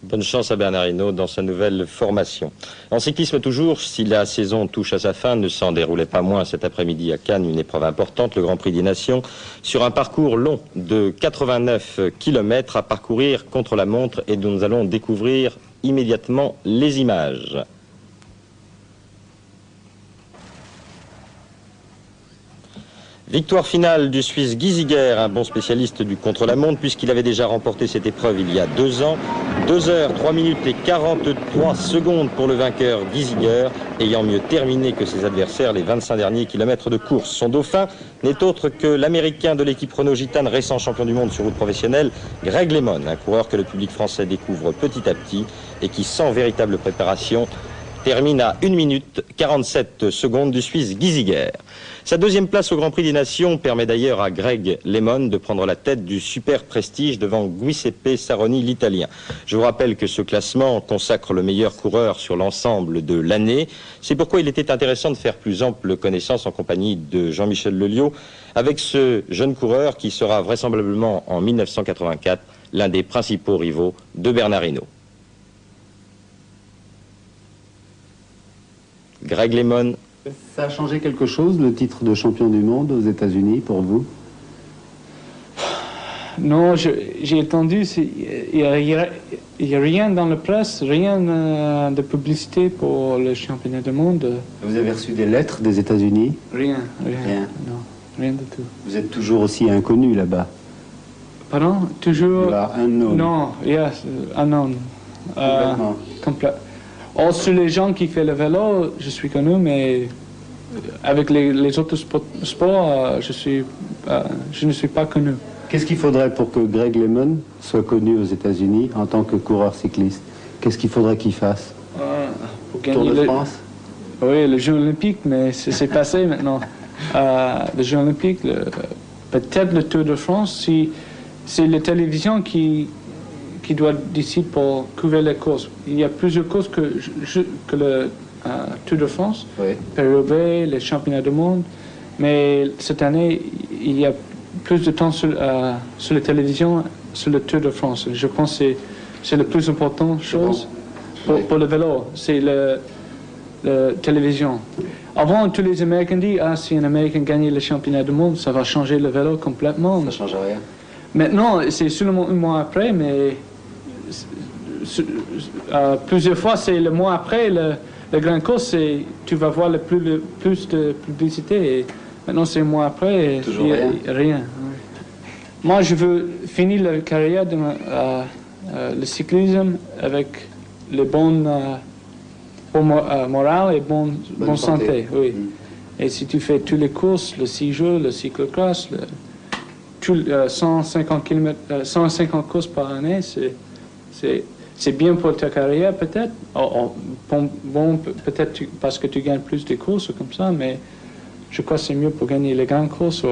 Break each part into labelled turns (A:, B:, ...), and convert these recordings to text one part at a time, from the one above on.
A: Bonne chance à Bernard Hinault dans sa nouvelle formation. En cyclisme toujours, si la saison touche à sa fin, ne s'en déroulait pas moins cet après-midi à Cannes une épreuve importante, le Grand Prix des Nations, sur un parcours long de 89 km à parcourir contre la montre et dont nous allons découvrir immédiatement les images. Victoire finale du Suisse Guy Ziegler, un bon spécialiste du contre-la-montre puisqu'il avait déjà remporté cette épreuve il y a 2 ans. 2 heures, 3 minutes et 43 secondes pour le vainqueur Guy Ziegler, ayant mieux terminé que ses adversaires les 25 derniers kilomètres de course. Son dauphin n'est autre que l'Américain de l'équipe Renault Gitane, récent champion du monde sur route professionnelle, Greg LeMond, un coureur que le public français découvre petit à petit et qui, sans véritable préparation, termine à 1 minute 47 secondes du Suisse Guy Ziegler. Sa deuxième place au Grand Prix des Nations permet d'ailleurs à Greg LeMond de prendre la tête du super prestige devant Giuseppe Saroni, l'Italien. Je vous rappelle que ce classement consacre le meilleur coureur sur l'ensemble de l'année. C'est pourquoi il était intéressant de faire plus ample connaissance en compagnie de Jean-Michel Leliot avec ce jeune coureur qui sera vraisemblablement en 1984 l'un des principaux rivaux de Bernard Hinault. Greg LeMond.
B: Ça a changé quelque chose, le titre de champion du monde aux États-Unis, pour vous?
C: Non, j'ai entendu, il n'y a rien dans la presse, rien de publicité pour le championnat du monde.
B: Vous avez reçu des lettres des États-Unis?
C: Rien. Non, rien du tout.
B: Vous êtes toujours aussi inconnu là-bas?
C: Pardon? Toujours?
B: Unknown.
C: Non, yes, unknown. Complètement. Sur les gens qui font le vélo, je suis connu, mais avec les autres sports, je ne suis pas connu.
B: Qu'est-ce qu'il faudrait pour que Greg LeMond soit connu aux États-Unis en tant que coureur cycliste? Qu'est-ce qu'il faudrait qu'il fasse?
C: Pour
B: Tour de France?
C: Oui, le Jeux olympiques, mais c'est passé maintenant. Le Jeux olympiques, peut-être le Tour de France, si c'est la télévision qui doit décider pour couvrir les courses. Il y a plusieurs courses que le Tour de France,
B: oui.
C: Paris-Roubaix, les championnats du monde. Mais cette année, il y a plus de temps sur la télévision, sur le Tour de France. Je pense que c'est la plus importante chose pour le vélo. C'est la télévision. Avant, tous les Américains disent si un Américain gagne le championnat du monde, ça va changer le vélo complètement.
B: Ça ne change rien.
C: Maintenant, c'est seulement un mois après, mais plusieurs fois, c'est le mois après, la grande course, tu vas voir plus de publicité. Et maintenant, c'est un mois après, et
B: toujours
C: rien. Moi, je veux finir la carrière de le cyclisme avec le bon moral et bonne santé. Oui. Et si tu fais toutes les courses, le 6 jours, le cyclocross, 150 courses par année, c'est bien pour ta carrière peut-être. Bon, peut-être parce que tu gagnes plus de courses comme ça, mais je crois que c'est mieux pour gagner les grandes courses.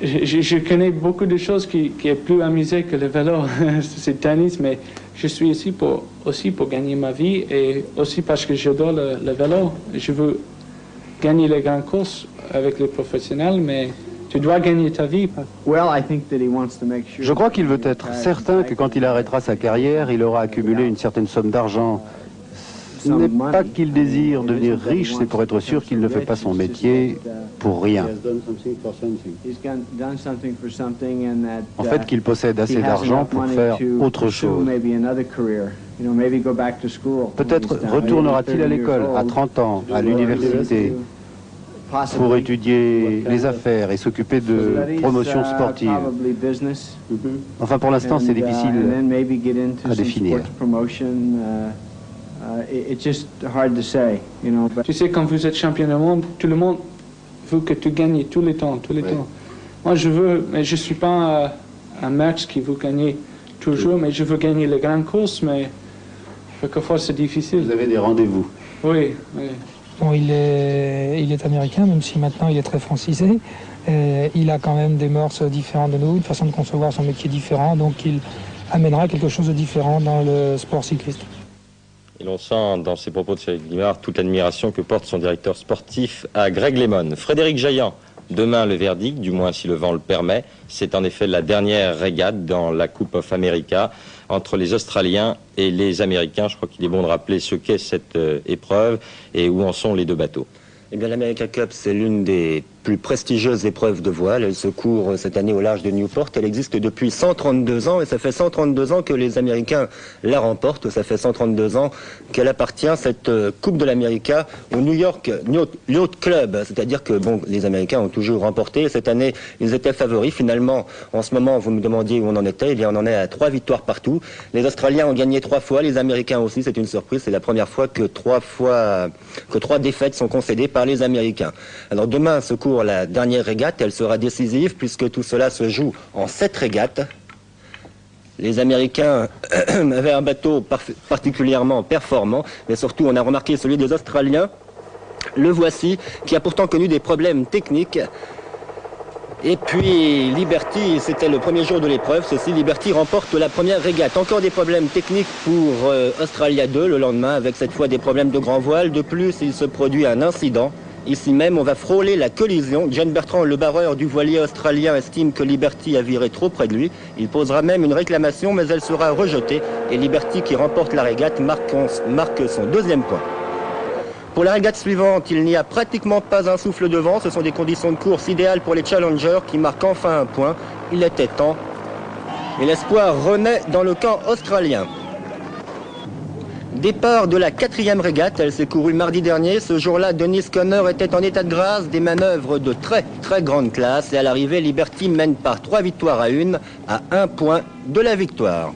C: Je connais beaucoup de choses qui est plus amusé que le vélo, c'est le tennis, mais je suis ici aussi pour gagner ma vie et aussi parce que j'adore le vélo. Je veux gagner les grandes courses avec les professionnels, mais tu dois gagner ta vie.
B: Je crois qu'il veut être certain que quand il arrêtera sa carrière, il aura accumulé une certaine somme d'argent. Ce n'est pas qu'il désire devenir riche, c'est pour être sûr qu'il ne fait pas son métier pour rien. En fait, qu'il possède assez d'argent pour faire autre chose. Peut-être retournera-t-il à l'école à 30 ans, à l'université, pour étudier les affaires et s'occuper de promotion sportive. Enfin, pour l'instant, c'est difficile à définir.
C: Tu sais, quand vous êtes champion du monde, tout le monde veut que tu gagnes tout le temps. Moi, je veux, mais je ne suis pas un match qui veut gagner toujours, mais je veux gagner les grandes courses, mais quelquefois c'est difficile.
B: Vous avez des rendez-vous?
C: Oui.
D: Bon, il est américain, même si maintenant il est très francisé. Il a quand même des mœurs différentes de nous, une façon de concevoir son métier différent, donc il amènera quelque chose de différent dans le sport cycliste.
A: Et l'on sent dans ses propos de Cyril Guimard toute l'admiration que porte son directeur sportif à Greg LeMond. Frédéric Jaillant, demain le verdict, du moins si le vent le permet. C'est en effet la dernière régate dans la Coupe of America. entre les Australiens et les Américains. Je crois qu'il est bon de rappeler ce qu'est cette épreuve et où en sont les deux bateaux.
E: Eh bien, l'America Cup, c'est l'une des plus prestigieuses épreuves de voile. Elle se court cette année au large de Newport. Elle existe depuis 132 ans et ça fait 132 ans que les Américains la remportent. Ça fait 132 ans qu'elle appartient, cette Coupe de l'America, au New York Yacht Club. C'est-à-dire que bon, les Américains ont toujours remporté. Cette année, ils étaient favoris. Finalement, en ce moment, vous me demandiez où on en était. Eh bien, on en est à 3 victoires partout. Les Australiens ont gagné 3 fois, les Américains aussi. C'est une surprise. C'est la première fois que 3 défaites sont concédées par les Américains. Alors demain se court la dernière régate, elle sera décisive puisque tout cela se joue en 7 régates. Les Américains avaient un bateau particulièrement performant, mais surtout on a remarqué celui des Australiens. Le voici, qui a pourtant connu des problèmes techniques. Et puis Liberty, c'était le premier jour de l'épreuve, ceci, Liberty remporte la première régate. Encore des problèmes techniques pour Australia 2 le lendemain, avec cette fois des problèmes de grand voile. De plus, il se produit un incident. Ici même, on va frôler la collision. John Bertrand, le barreur du voilier australien, estime que Liberty a viré trop près de lui. Il posera même une réclamation, mais elle sera rejetée. Et Liberty, qui remporte la régate, marque son 2e point. Pour la régate suivante, il n'y a pratiquement pas un souffle de vent. Ce sont des conditions de course idéales pour les challengers qui marquent enfin un point. Il était temps. Et l'espoir renaît dans le camp australien. Départ de la 4e régate, elle s'est courue mardi dernier. Ce jour-là, Dennis Conner était en état de grâce, des manœuvres de très grande classe. Et à l'arrivée, Liberty mène par 3 victoires à 1, à 1 point de la victoire.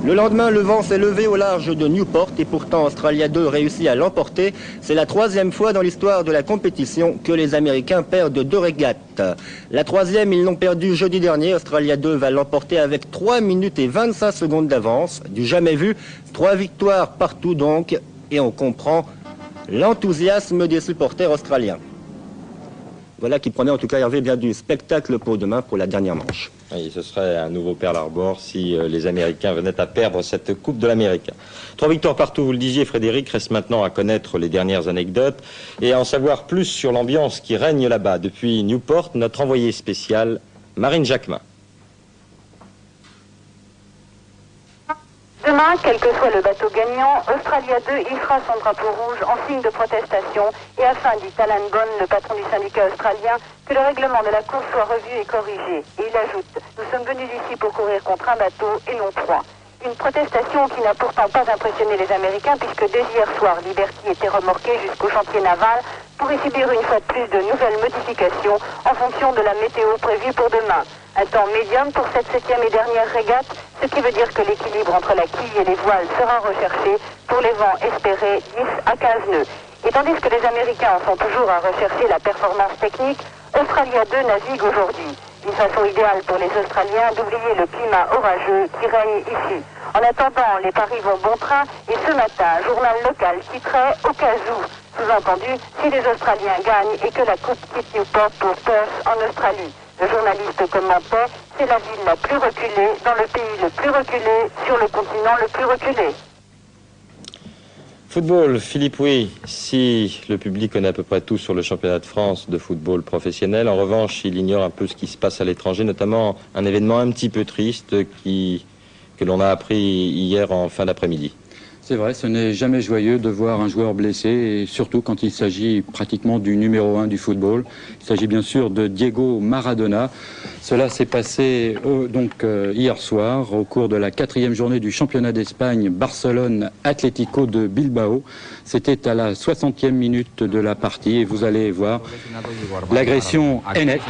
E: Le lendemain, le vent s'est levé au large de Newport et pourtant Australia 2 réussit à l'emporter. C'est la 3e fois dans l'histoire de la compétition que les Américains perdent 2 régates. La 3e, ils l'ont perdue jeudi dernier. Australia 2 va l'emporter avec 3 minutes et 25 secondes d'avance. Du jamais vu. 3 victoires partout donc. Et on comprend l'enthousiasme des supporters australiens. Voilà qui promet en tout cas, Hervé, bien du spectacle pour demain, pour la dernière manche.
A: Oui, ce serait un nouveau Pearl Harbor si les Américains venaient à perdre cette Coupe de l'Amérique. 3 victoires partout, vous le disiez, Frédéric. Reste maintenant à connaître les dernières anecdotes et à en savoir plus sur l'ambiance qui règne là-bas. Depuis Newport, notre envoyée spéciale, Marine Jacquemin.
F: Demain, quel que soit le bateau gagnant, Australia 2 hissera son drapeau rouge en signe de protestation et afin, dit Alan Bond, le patron du syndicat australien, que le règlement de la course soit revu et corrigé. Et il ajoute, nous sommes venus ici pour courir contre un bateau et non 3. Une protestation qui n'a pourtant pas impressionné les Américains puisque dès hier soir, Liberty était remorqué jusqu'au chantier naval pour y subir une fois de plus de nouvelles modifications en fonction de la météo prévue pour demain. Un temps médium pour cette 7e et dernière régate, ce qui veut dire que l'équilibre entre la quille et les voiles sera recherché pour les vents espérés 10 à 15 nœuds. Et tandis que les Américains sont toujours à rechercher la performance technique, Australia 2 navigue aujourd'hui. Une façon idéale pour les Australiens d'oublier le climat orageux qui règne ici. En attendant, les paris vont bon train et ce matin, journal local titrait au cas où, sous-entendu, si les Australiens gagnent et que la coupe quitte Newport pour Perth en Australie. Le journaliste commentait, c'est la ville la plus reculée, dans le pays le plus reculé, sur le continent le plus reculé.
A: Football, Philippe, oui, si le public connaît à peu près tout sur le championnat de France de football professionnel, en revanche, il ignore un peu ce qui se passe à l'étranger, notamment un événement un petit peu triste que l'on a appris hier en fin d'après-midi.
G: C'est vrai, ce n'est jamais joyeux de voir un joueur blessé, et surtout quand il s'agit pratiquement du numéro 1 du football. Il s'agit bien sûr de Diego Maradona. Cela s'est passé hier soir au cours de la 4e journée du championnat d'Espagne Barcelone Atlético de Bilbao. C'était à la 60e minute de la partie et vous allez voir, l'agression est nette.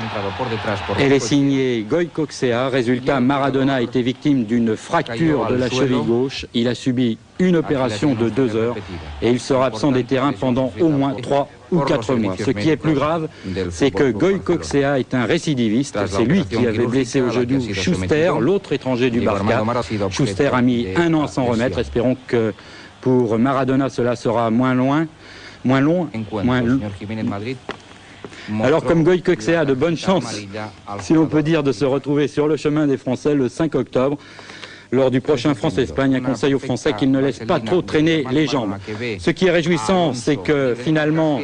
G: Elle est signée Goycochea. Résultat, Maradona a été victime d'une fracture de la cheville gauche. Il a subi une opération de 2 heures et il sera absent des terrains pendant au moins 3 ou 4 mois. Ce qui est plus grave, c'est que Goycochea est un récidiviste. C'est lui qui avait blessé au genou Schuster, l'autre étranger du Barça. Schuster a mis 1 an à s'en remettre. Espérons que pour Maradona, cela sera moins long. Alors comme Goycochea a de bonnes chances, si l'on peut dire, de se retrouver sur le chemin des Français le 5 octobre, lors du prochain France-Espagne, un conseil aux Français qu'ils ne laissent pas trop traîner les jambes. Ce qui est réjouissant, c'est que finalement,